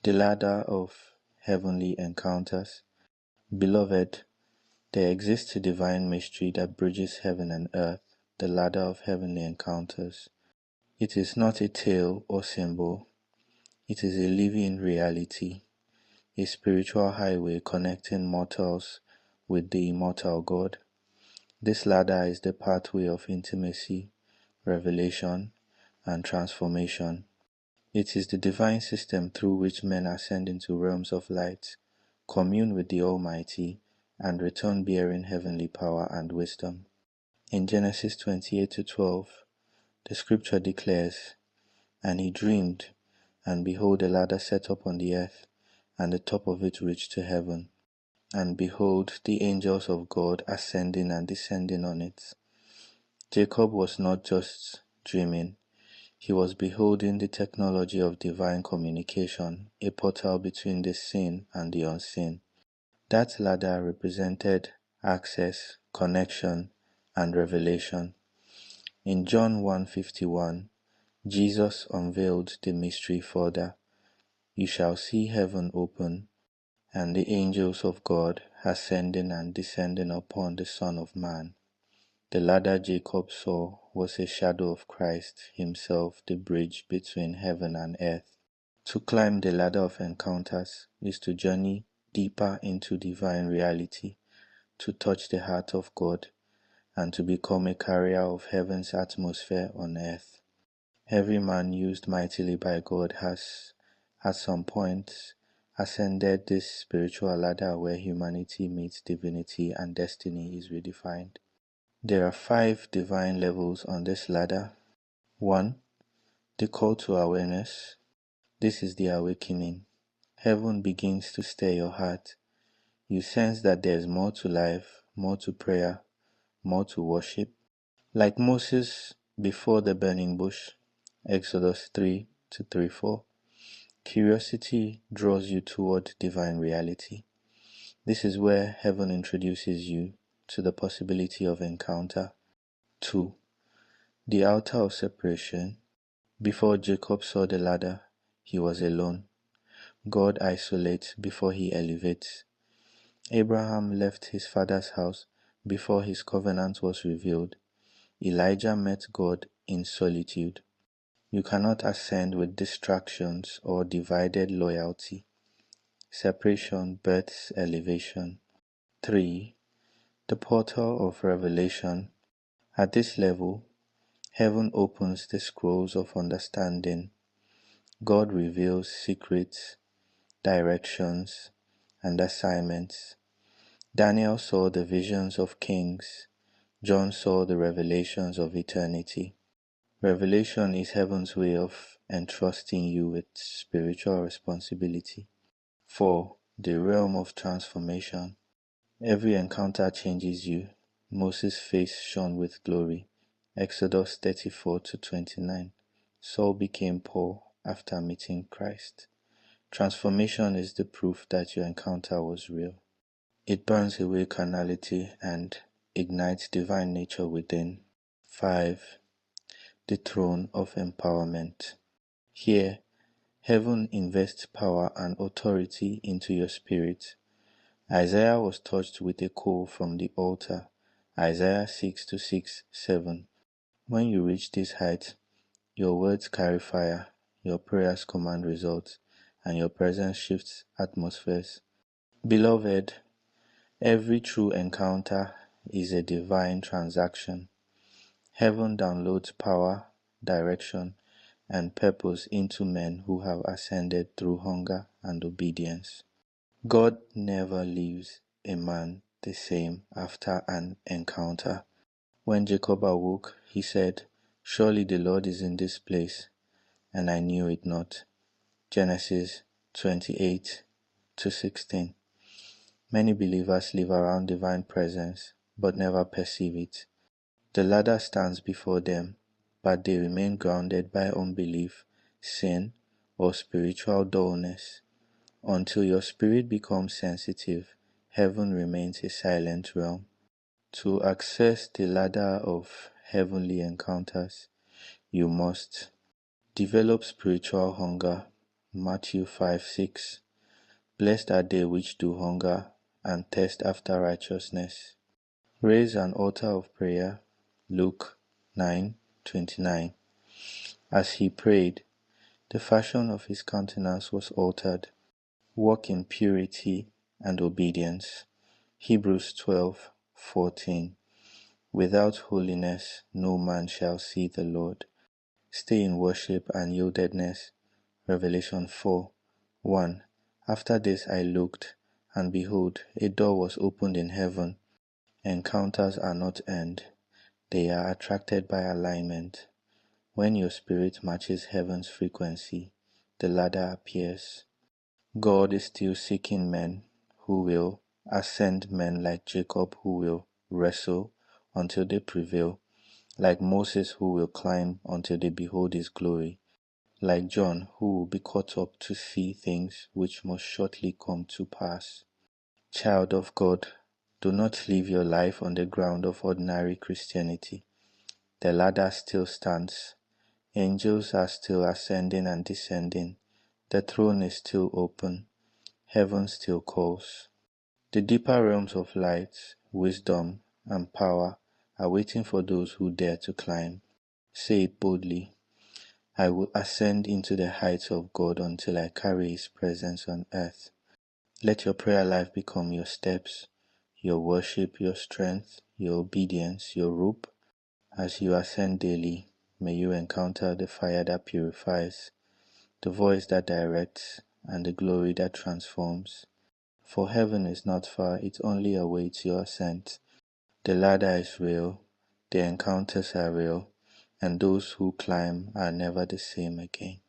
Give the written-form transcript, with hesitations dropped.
The ladder of heavenly encounters. Beloved, there exists a divine mystery that bridges heaven and earth, the ladder of heavenly encounters. It is not a tale or symbol, it is a living reality, a spiritual highway connecting mortals with the immortal God. This ladder is the pathway of intimacy, revelation, and transformation. It is the divine system through which men ascend into realms of light, commune with the Almighty, and return bearing heavenly power and wisdom. In Genesis 28-12, the scripture declares, "And he dreamed, and behold, a ladder set up on the earth, and the top of it reached to heaven. And behold, the angels of God ascending and descending on it." Jacob was not just dreaming, he was beholding the technology of divine communication, a portal between the seen and the unseen. That ladder represented access, connection, and revelation. In John 1:51, Jesus unveiled the mystery further. "You shall see heaven open, and the angels of God ascending and descending upon the Son of Man." The ladder Jacob saw was a shadow of Christ himself, the bridge between heaven and earth. To climb the ladder of encounters is to journey deeper into divine reality, to touch the heart of God, and to become a carrier of heaven's atmosphere on earth. Every man used mightily by God has, at some point, ascended this spiritual ladder where humanity meets divinity and destiny is redefined. There are 5 divine levels on this ladder. 1. The call to awareness. This is the awakening. Heaven begins to stir your heart. You sense that there is more to life, more to prayer, more to worship. Like Moses before the burning bush, Exodus 3-3-4, curiosity draws you toward divine reality. This is where heaven introduces you to the possibility of encounter. 2. The altar of separation. Before Jacob saw the ladder, he was alone. God isolates before he elevates. Abraham left his father's house before his covenant was revealed. Elijah met God in solitude. You cannot ascend with distractions or divided loyalty. Separation births elevation. 3. The portal of revelation. At this level, heaven opens the scrolls of understanding. God reveals secrets, directions, and assignments. Daniel saw the visions of kings. John saw the revelations of eternity. Revelation is heaven's way of entrusting you with spiritual responsibility. 4. The realm of transformation. Every encounter changes you. Moses' face shone with glory. Exodus 34-29. Saul became Paul after meeting Christ. Transformation is the proof that your encounter was real. It burns away carnality and ignites divine nature within. 5. The throne of empowerment. Here, heaven invests power and authority into your spirit. Isaiah was touched with a coal from the altar. Isaiah 6-6-7. When you reach this height, your words carry fire, your prayers command results, and your presence shifts atmospheres. Beloved, every true encounter is a divine transaction. Heaven downloads power, direction, and purpose into men who have ascended through hunger and obedience. God never leaves a man the same after an encounter. When Jacob awoke, he said, "Surely the Lord is in this place, and I knew it not." Genesis 28-16. Many believers live around divine presence, but never perceive it. The ladder stands before them, but they remain grounded by unbelief, sin, or spiritual dullness. Until your spirit becomes sensitive, heaven remains a silent realm. To access the ladder of heavenly encounters, you must develop spiritual hunger. Matthew 5:6. Blessed are they which do hunger and thirst after righteousness. Raise an altar of prayer. Luke 9:29. As he prayed, the fashion of his countenance was altered. Walk in purity and obedience. Hebrews 12:14. Without holiness no man shall see the Lord. Stay in worship and yieldedness. Revelation 4:1. After this I looked, and behold, a door was opened in heaven. Encounters are not end. They are attracted by alignment. When your spirit matches heaven's frequency, the ladder appears. God is still seeking men who will ascend, men like Jacob who will wrestle until they prevail, like Moses who will climb until they behold his glory, like John who will be caught up to see things which must shortly come to pass. Child of God, do not live your life on the ground of ordinary Christianity. The ladder still stands. Angels are still ascending and descending. The throne is still open. Heaven still calls. The deeper realms of light, wisdom, and power are waiting for those who dare to climb. Say it boldly. I will ascend into the heights of God until I carry His presence on earth. Let your prayer life become your steps, your worship, your strength, your obedience, your rope. As you ascend daily, may you encounter the fire that purifies, the voice that directs, and the glory that transforms. For heaven is not far, it only awaits your ascent. The ladder is real, the encounters are real, and those who climb are never the same again.